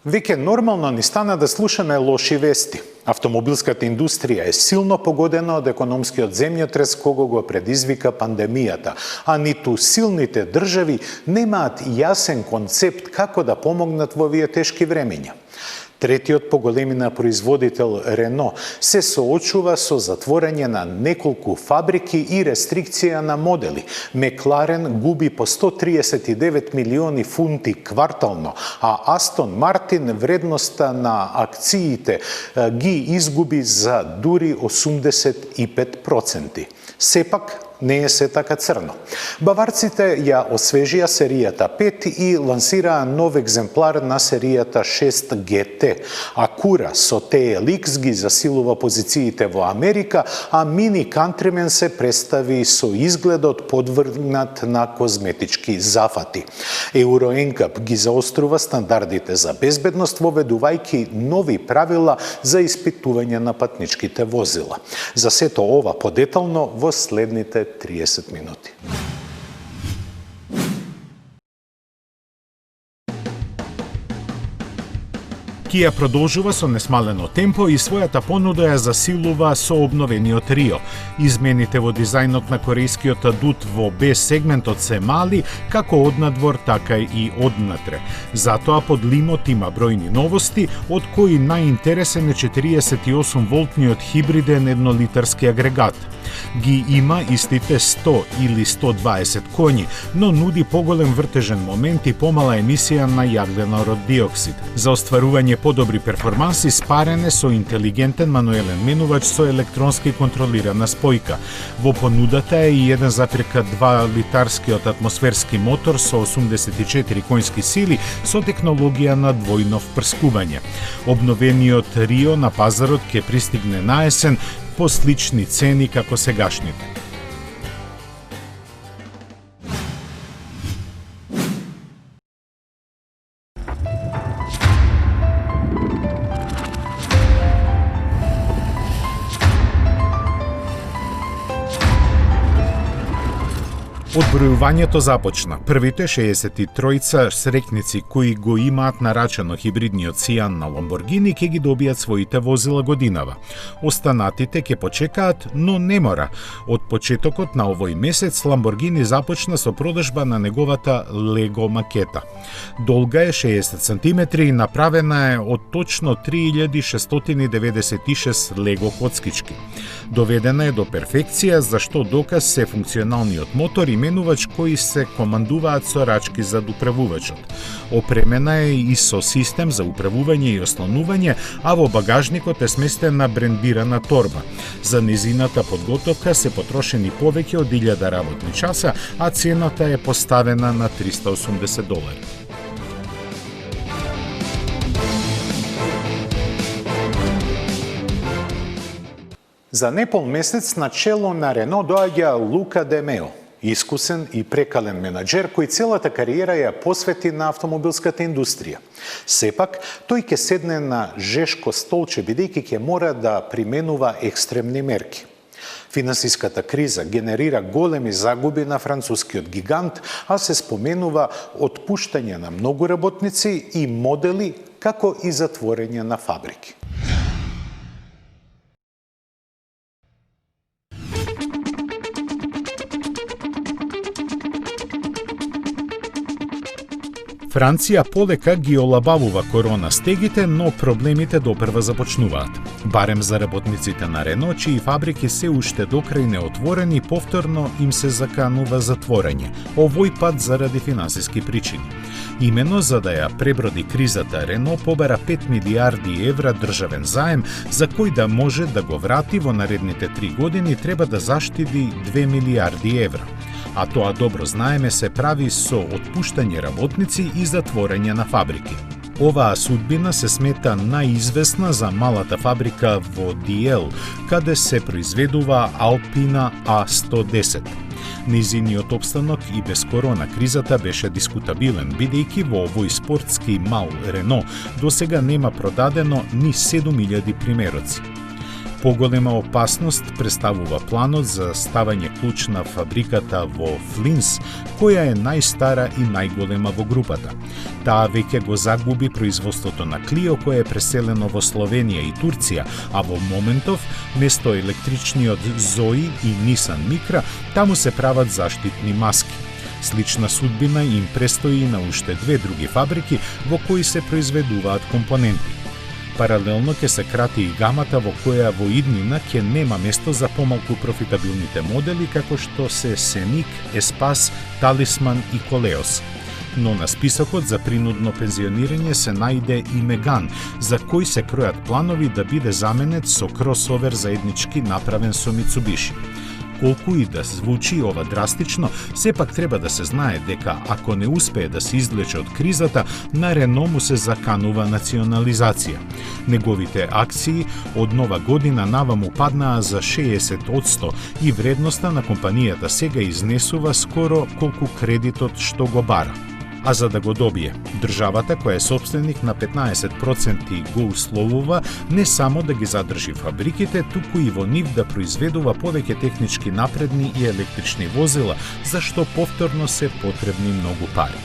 Веќе нормално ни стана да слушаме лоши вести. Автомобилската индустрија е силно погодена од економскиот земјотрес кого го предизвика пандемијата, а ниту силните држави немаат јасен концепт како да помогнат во овие тешки времења. Третиот по големина производител Рено се соочува со затворање на неколку фабрики и рестрикција на модели. Мекларен губи по 139 милиони фунти квартално, а Астон Мартин вредноста на акциите ги изгуби за дури 85%. Сепак, не е се така црно. Баварците ја освежија серијата 5 и лансираа нов екземплар на серијата 6 GT. Акура со TLX ги засилува позициите во Америка, а Mini Countryman се представи со изгледот подвргнат на козметички зафати. Euro NCAP ги заострува стандардите за безбедност, воведувајќи нови правила за испитување на патничките возила. За сето ова подетално во следните 30 минути. Кија продолжува со несмалено темпо и својата понуда ја засилува со обновениот Рио. Измените во дизајнот на корејскиот Дут во Б сегментот се мали, како однадвор, така и однатре. Затоа под лимот има бројни новости, од кои најинтересен е 48 волтниот хибриден еднолитарски агрегат. Ги има истите 100 или 120 коњи, но нуди поголем вртежен момент и помала емисија на јаглен диоксид. За остварување подобри перформанси спарене со интелигентен мануелен менувач со електронски контролирана спојка. Во понудата е и 1,2 литарскиот атмосферски мотор со 84 коњски сили со технологија на двојно впрскување. Обновениот Рио на пазарот ќе пристигне на есен по слични цени како сегашните. Одбројувањето започна. Првите 63 срекници кои го имаат нарачано хибридниот Сијан на Ламборгини ќе ги добијат своите возила годинава. Останатите ќе почекаат, но не мора. Од почетокот на овој месец Ламборгини започна со продажба на неговата Лего макета. Долга е 60 см и направена е од точно 3696 Лего коцкички. Доведена е до перфекција, за што доказ се функционалниот мотор и менувач кои се командуваат со рачки зад управувачот. Опремена е и со систем за управување и ослонување, а во багажникот е сместена брендирана торба. За незината подготовка се потрошени повеќе од 1000 работни часа, а цената е поставена на $380. За непол месец на чело на Рено доаѓа Лука Де Мео, искусен и прекален менаџер кој целата кариера ја посвети на автомобилската индустрија. Сепак, тој ќе седне на жешко столче бидејќи ќе мора да применува екстремни мерки. Финансиската криза генерира големи загуби на францускиот гигант, а се споменува отпуштање на многу работници и модели, како и затворење на фабрики. Франција полека ги олабавува корона стегите, но проблемите допрва започнуваат. Барем за работниците на Рено, чии фабрики се уште докрај неотворени, повторно им се заканува затворање, овој пат заради финансиски причини. Имено за да ја преброди кризата, Рено побара 5 милиарди евра државен заем, за кој да може да го врати во наредните 3 години треба да заштеди 2 милиарди евра. А тоа добро знаеме се прави со отпуштање работници и затворање на фабрики. Оваа судбина се смета најизвестна за малата фабрика во Диел, каде се произведува Алпина А110. Низиниот опстанок и без корона кризата беше дискутабилен, бидејќи во овој спортски мал Рено досега нема продадено ни 7000 примероци. Поголема опасност представува планот за ставање клуч на фабриката во Флинс, која е најстара и најголема во групата. Таа веќе го загуби производството на Клио, кое е преселено во Словенија и Турција, а во моментов, место електричниот Зои и Нисан Микра, таму се прават заштитни маски. Слична судбина им престои на уште две други фабрики во кои се произведуваат компоненти. Паралелно ќе се крати и гамата во која во иднина ќе нема место за помалку профитабилните модели како што се Сеник, Еспас, Талисман и Колеос. Но на списокот за принудно пензионирање се најде и Меган, за кој се кројат планови да биде заменет со кросовер заеднички направен со Мицубиши. Колку и да звучи ова драстично, сепак треба да се знае дека ако не успее да се извлече од кризата, на Рено му се заканува национализација. Неговите акции од нова година наваму паднаа за 60% и вредноста на компанијата сега изнесува скоро колку кредитот што го бара. А за да го добие, државата која е собственик на 15% го условува не само да ги задржи фабриките, туку и во нив да произведува повеќе технички напредни и електрични возила, за што повторно се потребни многу пари.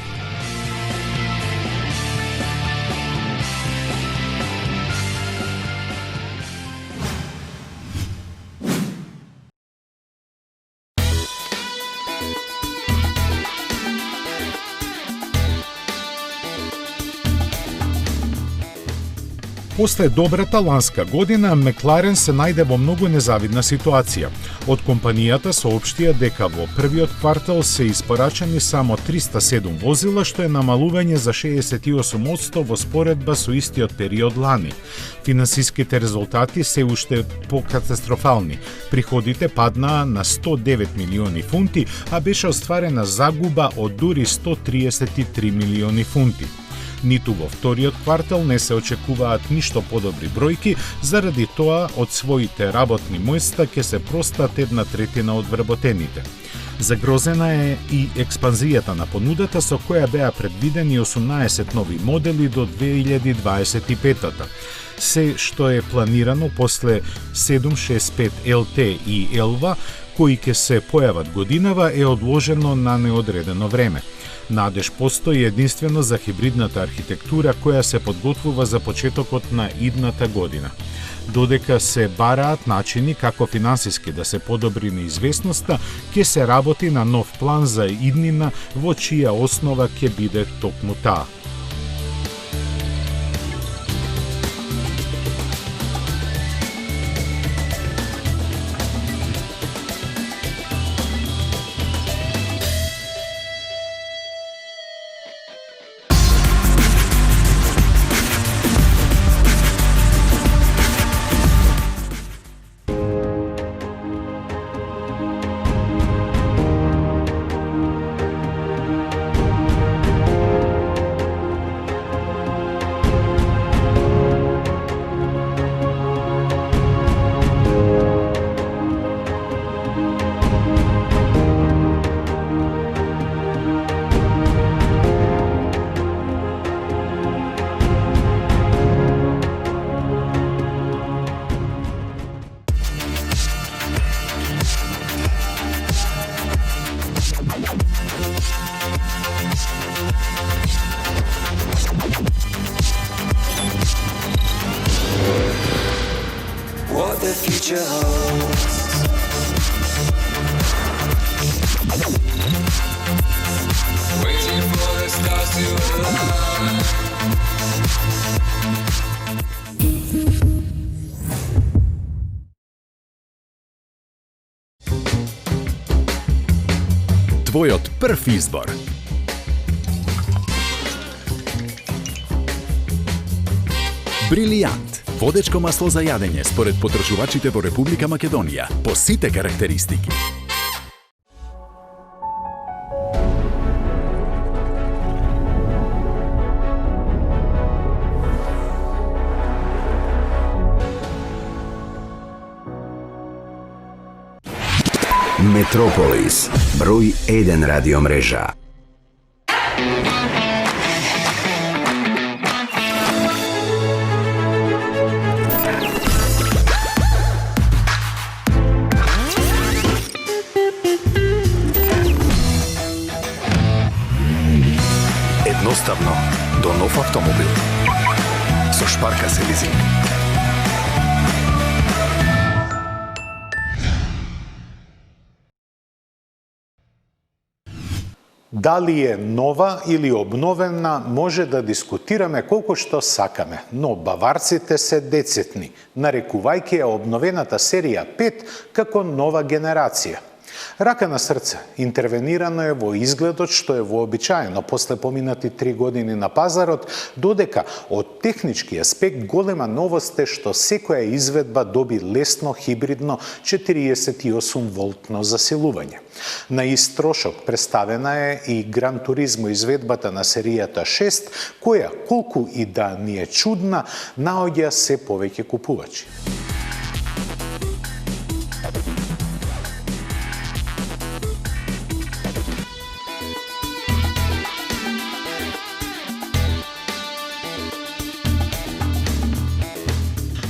После добрата ланска година, Мекларен се најде во многу незавидна ситуација. Од компанијата соопштија дека во првиот квартал се испорачани само 307 возила, што е намалување за 68% во споредба со истиот период лани. Финансиските резултати се уште покатастрофални. Приходите паднаа на 109 милиони фунти, а беше остварена загуба од дури 133 милиони фунти. Ниту во вториот квартал не се очекуваат ништо подобри бројки, заради тоа од своите работни мојста ќе се простат 1/3 од вработените. Загрозена е и експанзијата на понудата, со која беа предвидени 18 нови модели до 2025-та. Се што е планирано после 765 LT и Elva, кои ќе се појават годинава, е одложено на неодредено време. Надеж постои единствено за хибридната архитектура која се подготвува за почетокот на идната година. Додека се бараат начини како финансиски да се подобри неизвестноста, ќе се работи на нов план за иднина во чија основа ќе биде токму таа. The future holds. Waiting for the stars to align. Твојот прв избор. Брилијант. Водечко масло за јадење според потрошувачите во Република Македонија, по сите карактеристики. Метрополис, број 1 радиомрежа. Едноставно до нов автомобил. Со Шпарка се лизинг. Дали е нова или обновена, може да дискутираме колку што сакаме, но баварците се децетни, нарекувајќи ја обновената серија 5 како нова генерација. Рака на срце, интервенирано е во изгледот што е вообичаено после поминати 3 години на пазарот, додека од технички аспект голема новост е што секоја изведба доби лесно хибридно 48 волтно засилување. На ист трошок представена е и Гран Туризмо изведбата на серијата 6, која, колку и да ни е чудна, наоѓа се повеќе купувачи.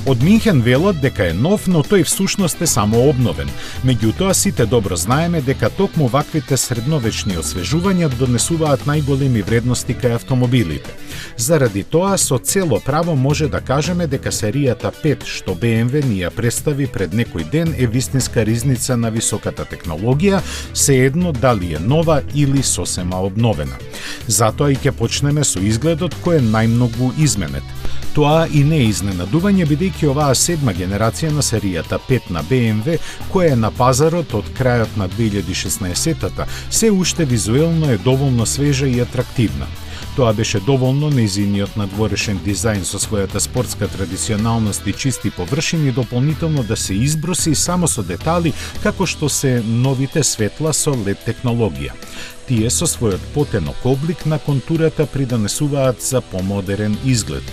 Од Минхен велат дека е нов, но тој всушност е само обновен. Меѓутоа, сите добро знаеме дека токму ваквите средновечни освежувања донесуваат најголеми вредности кај автомобилите. Заради тоа, со цело право може да кажеме дека серијата 5, што BMW ни ја представи пред некој ден, е вистинска ризница на високата технологија, сеедно дали е нова или сосема обновена. Затоа и ќе почнеме со изгледот кој е најмногу изменет. Тоа и не е изненадување, бидејќи оваа седма генерација на серијата 5 на BMW, која е на пазарот од крајот на 2016-та, се уште визуелно е доволно свежа и атрактивна. Тоа беше доволно нејзиниот надворешен дизајн со својата спортска традиционалност и чисти површини дополнително да се изброси само со детали како што се новите светла со LED технологија. Тие со својот потенок облик на контурата придонесуваат за помодерен изглед.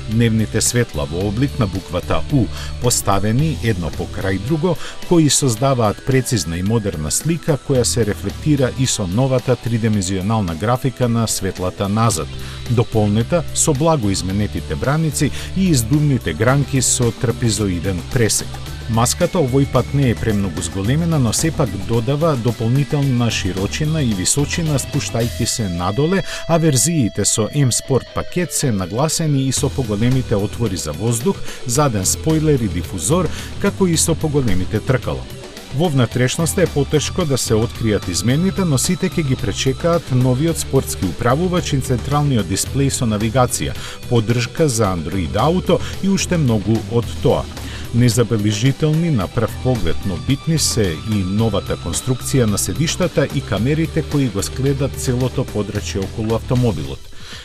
Дневните светла во облик на буквата U, поставени едно покрај друго, кои создаваат прецизна и модерна слика која се рефлектира и со новата тридимenzионална графика на светлата назад, дополнета со благо изменетите браници и издувните гранки со трапезоиден пресек. Маската овој пат не е премногу зголемена, но сепак додава дополнителна широчина и височина спуштајќи се надоле, а верзиите со M-Sport пакет се нагласени и со поголемите отвори за воздух, заден спойлер и дифузор, како и со поголемите тркала. Во внатрешноста е потешко да се откријат измените, но сите ќе ги пречекаат новиот спортски управувач и централниот дисплеј со навигација, поддршка за Android Auto и уште многу од тоа. Незабележителни на прв поглед, но битни се и новата конструкција на седиштата и камерите кои го скледат целото подрачје околу автомобилот.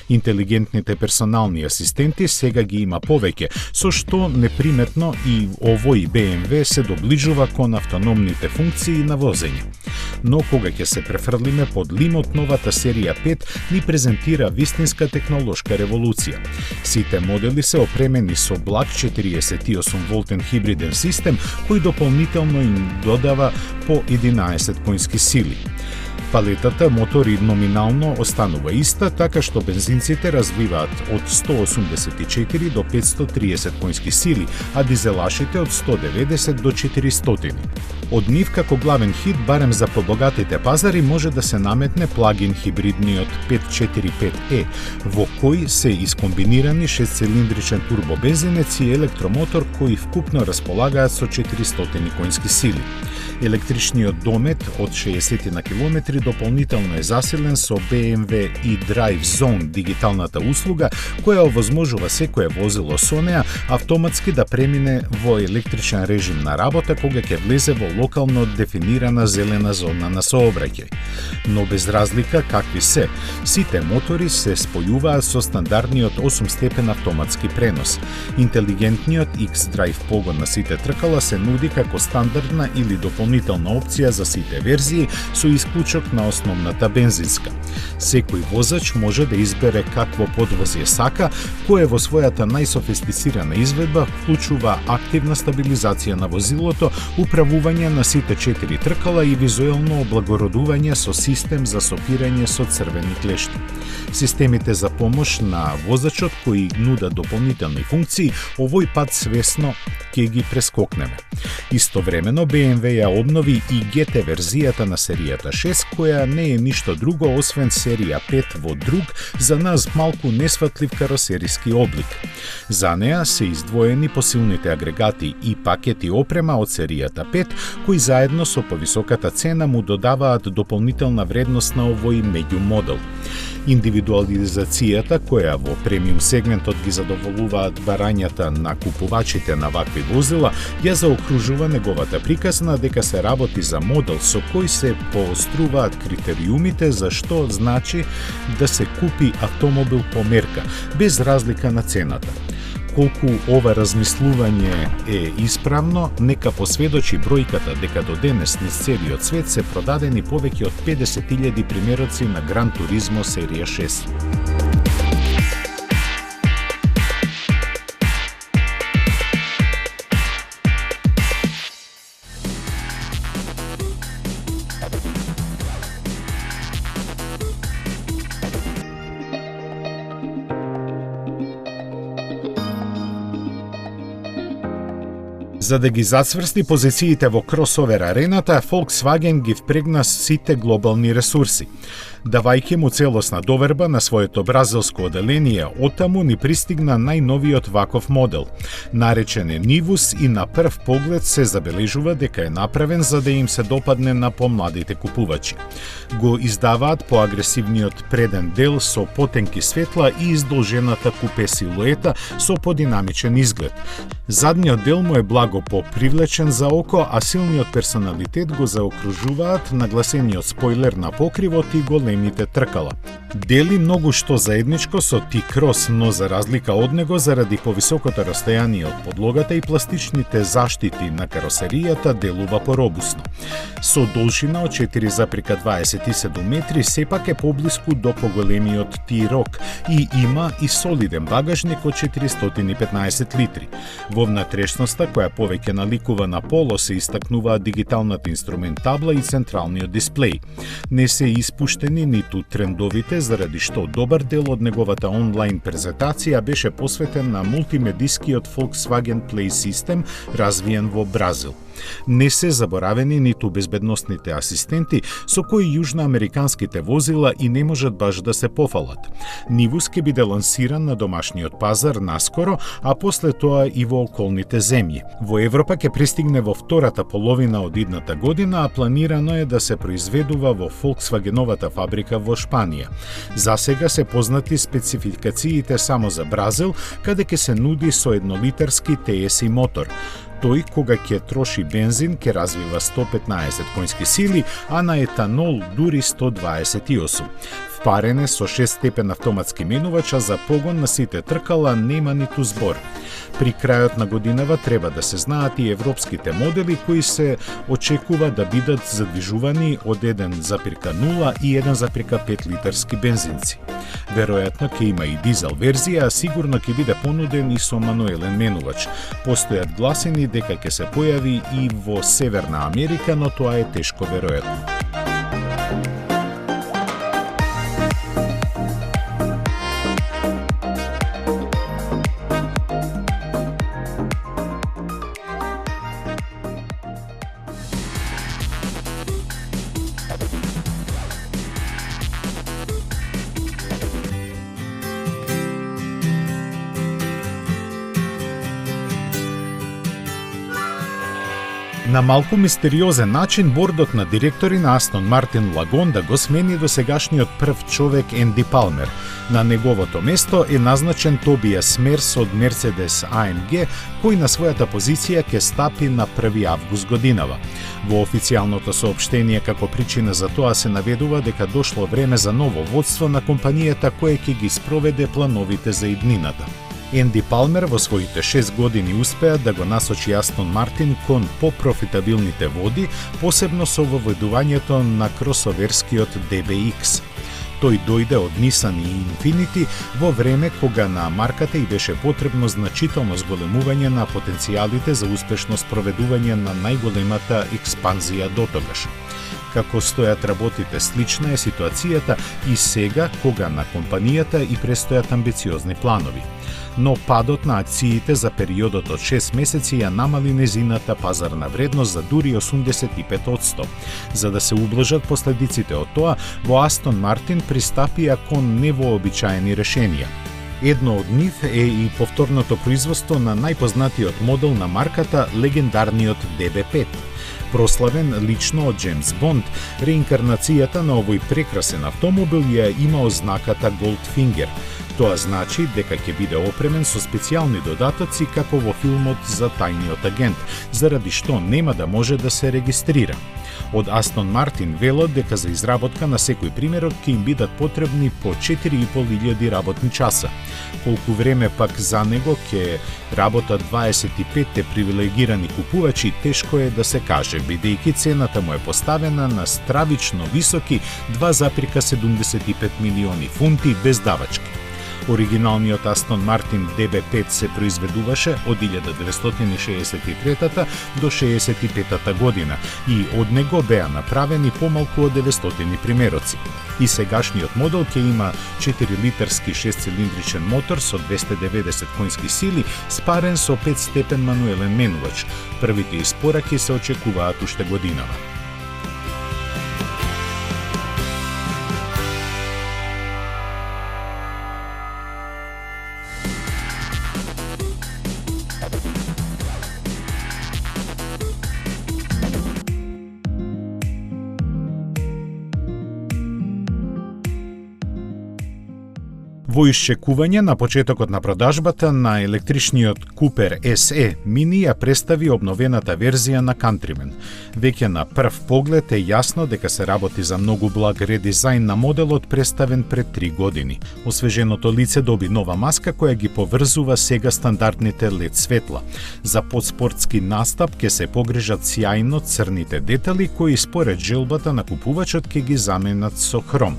Интелигентните персонални асистенти сега ги има повеќе, со што неприметно и овој BMW се доближува кон автономните функции на возење. Но кога ќе се префрлиме под лимот, новата серија 5 ни презентира вистинска технолошка револуција. Сите модели се опремени со благ 48 волтен хибриден систем, кој дополнително им додава по 11 конски сили. Палетата мотори номинално останува иста, така што бензинците развиваат од 184 до 530 конски сили, а дизелашите од 190 до 400. Од нив како главен хит, барем за побогатите пазари, може да се наметне плагин хибридниот 545e, во кој се искомбинирани 6-цилиндричен турбобензинец и електромотор кои вкупно располагаат со 400 конски сили. Електричниот домет од 60 на километри дополнително е засилен со BMW eDrive Zone, дигиталната услуга која овозможува секое возило со неа автоматски да премине во електричен режим на работа кога ќе влезе во локално дефинирана зелена зона на сообраќај. Но без разлика какви се, сите мотори се спојуваат со стандардниот 8-степен автоматски пренос. Интелигентниот X-Drive погон на сите тркала се нуди како стандардна или дополнителна опција за сите верзии со исклучок на основната бензинска. Секој возач може да избере какво подвозје сака, кое во својата најсофистицирана изведба вклучува активна стабилизација на возилото, управување на сите 4 тркала и визуелно облагородување со систем за сопирање со црвени клешти. Системите за помош на возачот кои нудат дополнителни функции, овој пат свесно ќе ги прескокнеме. Истовремено BMW ја обнови и GT верзијата на серијата 6, која не е ништо друго освен серија 5 во друг, за нас малку несватлив каросериски облик. За неа се издвоени посилните агрегати и пакети опрема од серијата 5, кои заедно со повисоката цена му додаваат дополнителна вредност на овој меѓумодел. Индивидуализацијата, која во премиум сегментот ги задоволуваат барањата на купувачите на вакви возила, ја заокружува неговата приказна дека се работи за модел со кој се пооструваат критериумите за што значи да се купи автомобил по мерка, без разлика на цената. Колку ова размислување е исправно, нека посведочи бројката дека до денес низ целиот свет се продадени повеќе од 50.000 примероци на Гран Туризмо серија 6. За да ги зацврсти позициите во кросовер арената, Volkswagen ги впрегна сите глобални ресурси. Давајќи му целосна доверба на своето бразилско оделение, оттаму ни пристигна најновиот ваков модел. Наречен е Nivus и на прв поглед се забележува дека е направен за да им се допадне на помладите купувачи. Го издаваат поагресивниот преден дел со потенки светла и издолжената купе силуета со подинамичен изглед. Задниот дел му е благо попривлечен за око, а силниот персоналитет го заокружуваат нагласениот спойлер на покривот и големите тркала. Дели многу што заедничко со T-Cross, но за разлика од него, заради повисокото растојание од подлогата и пластичните заштити на каросеријата, делува поробусно. Со должина од 4,27 метри, сепак е поблиску до поголемиот T-Roc и има и солиден багажник од 415 литри. Во внатрешноста, која повеќе наликува на поло, се истакнуваа дигиталната инструмент табла и централниот дисплеј. Не се испуштени ниту трендовите, заради што добар дел од неговата онлайн презентација беше посветен на мултимедискиот Volkswagen Play систем, развиен во Бразил. Не се заборавени ниту безбедносните асистенти со кои јужноамериканските возила и не можат баш да се пофалат. Nivus ќе биде лансиран на домашниот пазар наскоро, а после тоа и во околните земји. Во Европа ќе пристигне во втората половина од идната година, а планирано е да се произведува во Volkswageновата фабрика во Шпанија. За сега се познати спецификациите само за Бразил, каде ќе се нуди со еднолитарски TSI мотор. Тој, кога ќе троши бензин, ќе развива 115 конски сили, а на етанол дури 128. Впарене со 6-степен автоматски менувач, а за погон на сите тркала нема ниту збор. При крајот на годинава треба да се знаат и европските модели кои се очекува да бидат задвижувани од 1,0 и 1,5 литарски бензинци. Веројатно ќе има и дизел верзија, а сигурно ќе биде понуден и со мануелен менувач. Постојат гласини дека ќе се појави и во Северна Америка, но тоа е тешко веројатно. На малку мистериозен начин, бордот на директори на Астон Мартин Лагонда го смени досегашниот прв човек Енди Палмер. На неговото место е назначен Тобиас Мерс од Мерцедес AMG, кој на својата позиција ќе стапи на 1 август годинава. Во официјалното соопштение како причина за тоа се наведува дека дошло време за ново водство на компанијата кое ќе ги спроведе плановите за иднината. Енди Палмер во своите 6 години успеа да го насочи Астон Мартин кон попрофитабилните води, посебно со воведувањето на кросоверскиот DBX. Тој дојде од Nissan и Infiniti во време кога на марката и беше потребно значително зголемување на потенцијалите за успешно спроведување на најголемата експанзија дотогаш. Како стојат работите, слична е ситуацијата и сега кога на компанијата и престојат амбициозни планови. но падот на акциите за периодот од 6 месеци ја намали незината пазарна вредност за дури 85%. За да се ублажат последиците од тоа, во Астон Мартин пристапија кон невообичаени решенија. Едно од нив е и повторното производство на најпознатиот модел на марката, легендарниот DB5. Прославен лично од Джеймс Бонд, реинкарнацијата на овој прекрасен автомобил ја има ознаката Goldfinger. Тоа значи дека ќе биде опремен со специјални додатоци како во филмот за тајниот агент, заради што нема да може да се регистрира. Од Астон Мартин велат дека за изработка на секој примерок ќе им бидат потребни по 4.500 работни часа. Колку време пак за него ќе работат 25 привилегирани купувачи, тешко е да се каже, бидејќи цената му е поставена на стравично високи 2,75 милиони фунти без давачки. Оригиналниот Астон Мартин DB5 се произведуваше од 1963 до 65 година и од него беа направени помалку од 900 примероци. И сегашниот модел ќе има 4-литерски 6-цилиндричен мотор со 290 конски сили, спарен со 5-степен мануелен менувач. Првите испораки се очекуваат уште годинава. Во исчекување на почетокот на продажбата на електричниот Cooper SE Mini ја представи обновената верзија на Countryman. Веќе на прв поглед е јасно дека се работи за многу благ редизајн на моделот представен пред 3 години. Освеженото лице доби нова маска која ги поврзува сега стандардните LED светла. За подспортски настап ќе се погрижат сјајно црните детали кои според желбата на купувачот ќе ги заменат со хром.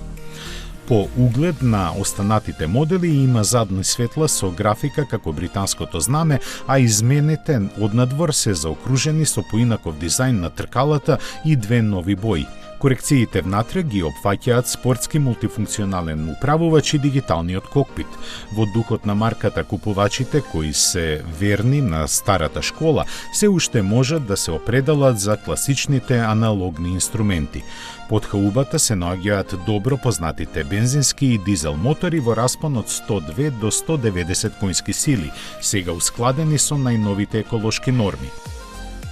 По углед на останатите модели има задни светла со графика како британското знаме, а измените однадвор се заокружени со поинаков дизајн на тркалата и 2 нови бои. Корекциите внатре ги опфаќаат спортски мултифункционален управувач и дигиталниот кокпит. Во духот на марката, купувачите кои се верни на старата школа се уште можат да се определат за класичните аналогни инструменти. Под хаубата се наоѓаат добро познатите бензински и дизел мотори во распон од 102 до 190 конски сили, сега ускладени со најновите еколошки норми.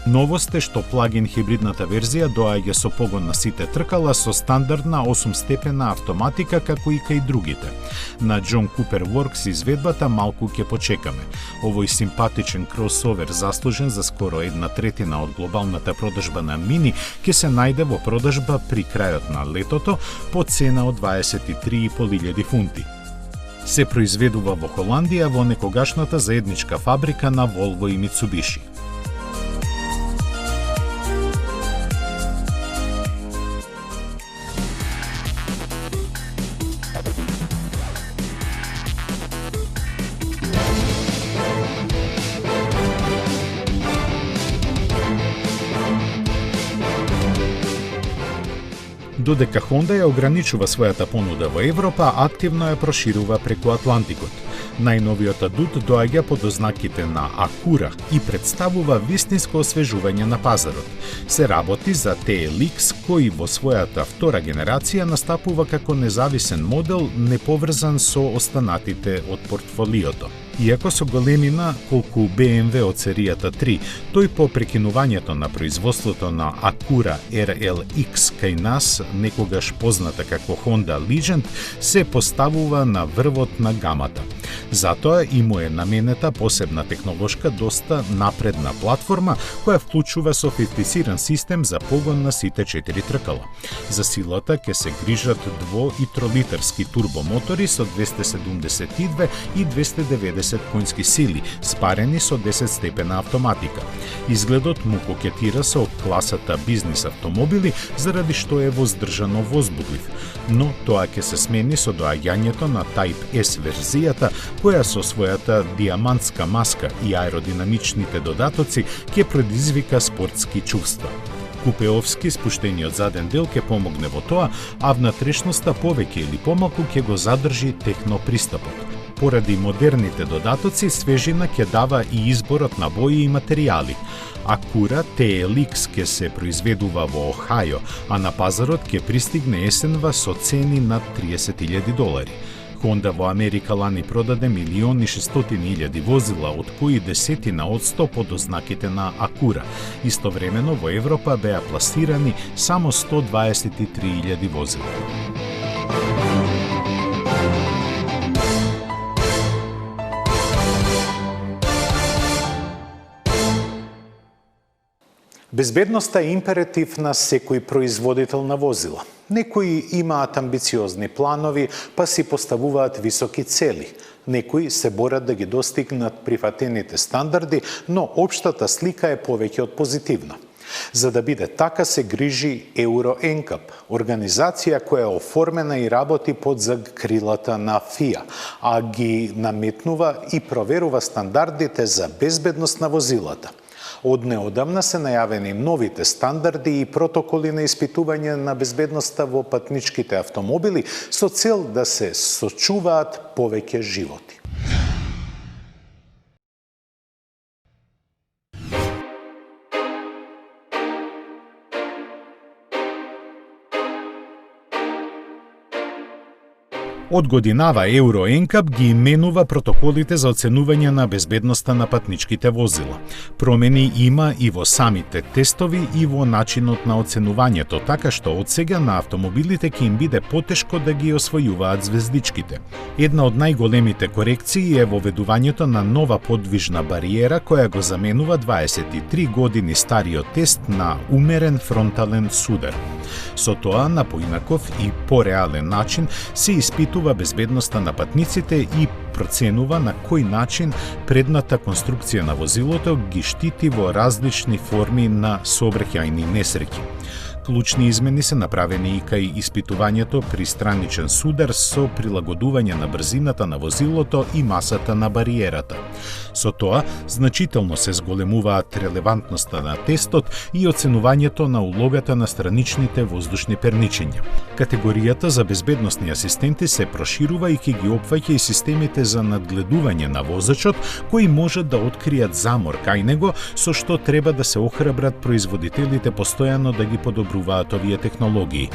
Новост е што плагин хибридната верзија доаѓа со погон на сите тркала со стандардна 8-степена автоматика како и кај другите. На John Cooper Works изведбата малку ќе почекаме. Овој симпатичен кросовер заслужен за скоро 1/3 од глобалната продажба на Mini ќе се најде во продажба при крајот на летото по цена од 23.500 фунти. Се произведува во Холандија во некогашната заедничка фабрика на Volvo и Mitsubishi. Додека Honda ја ограничува својата понуда во Европа, активно ја проширува преку Атлантикот. Најновиот адут доаѓа под ознаките на Acura и представува вистинско освежување на пазарот. Се работи за TLX, кој во својата втора генерација настапува како независен модел, неповрзан со останатите од портфолиото. Иако со големина колку BMW од серијата 3, тој по прекинувањето на производството на Acura RLX кај нас, некогаш позната како Honda Legend, се поставува на врвот на гамата. Затоа и му е наменета посебна технолошка, доста напредна платформа, која вклучува софистициран систем за погон на сите 4 тркала. За силата ќе се грижат 2 и 3-литерски турбомотори со 272 и 290 конски сили, спарени со 10-степена автоматика. Изгледот му кокетира со класата бизнис автомобили, заради што е воздржано возбудлив, но тоа ќе се смени со доаѓањето на Type S верзијата, која со својата диамантска маска и аеродинамичните додатоци ќе предизвика спортски чувства. Купеовски спуштениот заден дел ќе помогне во тоа, а внатрешноста повеќе или помалку ќе го задржи технопристапот. поради модерните додатоци, свежина ќе дава и изборот на бои и материјали. Acura TLX ќе се произведува во Охајо, а на пазарот ќе пристигне есенва со цени над $30,000. Honda во Америка лани продаде 1.600.000 возила, од кои 10% под ознаките на Acura. Истовремено во Европа беа пласирани само 123.000 возила. Безбедноста е императив на секој производител на возила. Некои имаат амбициозни планови, па си поставуваат високи цели. Некои се борат да ги достигнат прифатените стандарди, но општата слика е повеќе од позитивна. За да биде така се грижи Euro NCAP, организација која е оформена и работи под закрилата на ФИА, а ги наметнува и проверува стандардите за безбедност на возилата. Од неодамна се најавени новите стандарди и протоколи на испитување на безбедноста во патничките автомобили со цел да се сочуваат повеќе животи. Од годинава Euro NCAP ги именува протоколите за оценување на безбедноста на патничките возила. Промени има и во самите тестови и во начинот на оценувањето, така што од сега на автомобилите ќе им биде потешко да ги освојуваат звездичките. Една од најголемите корекции е воведувањето на нова подвижна бариера која го заменува 23 години стариот тест на умерен фронтален судар. Со тоа, на поинаков и пореален начин се испитува безбедноста на патниците и проценува на кој начин предната конструкција на возилото ги штити во различни форми на сообраќајни несреќи. Клучни измени се направени и кај испитувањето при страничен судар со прилагодување на брзината на возилото и масата на бариерата. Со тоа, значително се зголемуваат релевантноста на тестот и оценувањето на улогата на страничните воздушни перничења. Категоријата за безбедносни асистенти се проширува и ќе ги опфаќа и системите за надгледување на возачот, кои можат да откријат замор кај него, со што треба да се охрабрат производителите постојано да ги подобруваат овие технологии.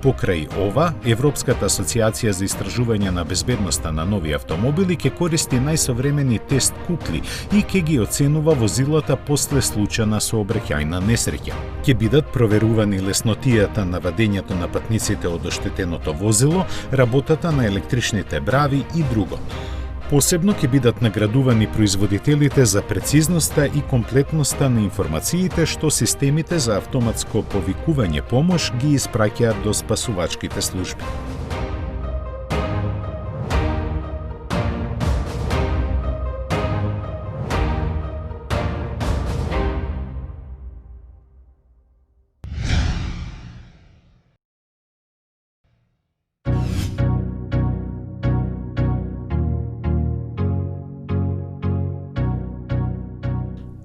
Покрај ова, Европската асоциација за истражување на безбедноста на нови автомобили ќе користи најсовремени тест кукли и ќе ги оценува возилата после случајна сообраќајна несреќа. Ќе бидат проверувани леснотијата на вадењето на патниците од оштетеното возило, работата на електричните брави и друго. Посебно ќе бидат наградувани производителите за прецизноста и комплетноста на информациите што системите за автоматско повикување помош ги испраќаат до спасувачките служби.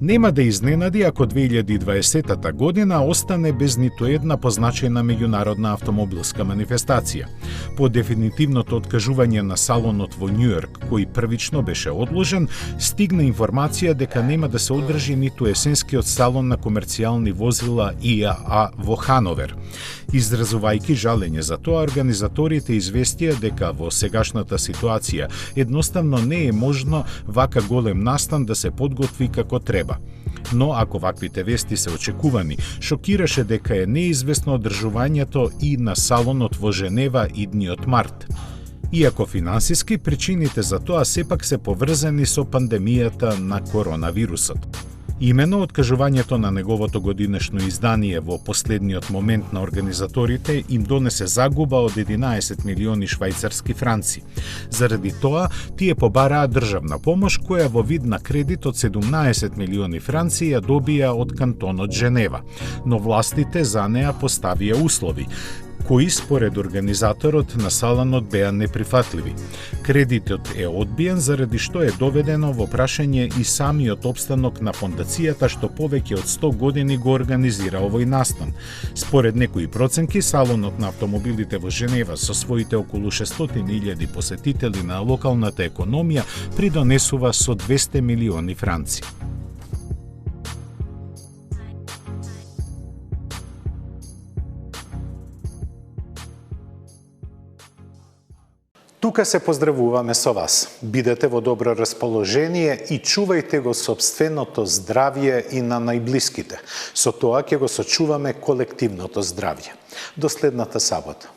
Нема да изненади ако 2020 година остане без ниту една позначајна меѓународна автомобилска манифестација. По дефинитивното откажување на салонот во Њујорк, кој првично беше одложен, стигна информација дека нема да се одржи ниту есенскиот салон на комерцијални возила ИАА во Хановер. Изразувајќи жалење за тоа, организаторите известија дека во сегашната ситуација едноставно не е можно вака голем настан да се подготви како треба. Но ако ваквите вести се очекувани, шокираше дека е неизвестно одржувањето и на салонот во Женева идниот март. Иако финансиски, причините за тоа сепак се поврзани со пандемијата на коронавирусот. Имено откажувањето на неговото годинешно издание во последниот момент на организаторите им донесе загуба од 11 милиони швајцарски франци. Заради тоа, тие побараа државна помош која во вид на кредит од 17 милиони франци ја добија од кантонот Женева, но властите за неа поставија услови. кои според организаторот на салонот беа неприфатливи. Кредитот е одбиен заради што е доведено во прашање и самиот опстанок на фондацијата што повеќе од 100 години го организира овој настан. Според некои проценки, салонот на автомобилите во Женева со своите околу 600.000 посетители на локалната економија придонесува со 200 милиони франци. Тука се поздравуваме со вас. Бидете во добро расположение и чувајте го сопственото здравје и на најблиските. Со тоа ќе го сочуваме колективното здравје. До следната сабота.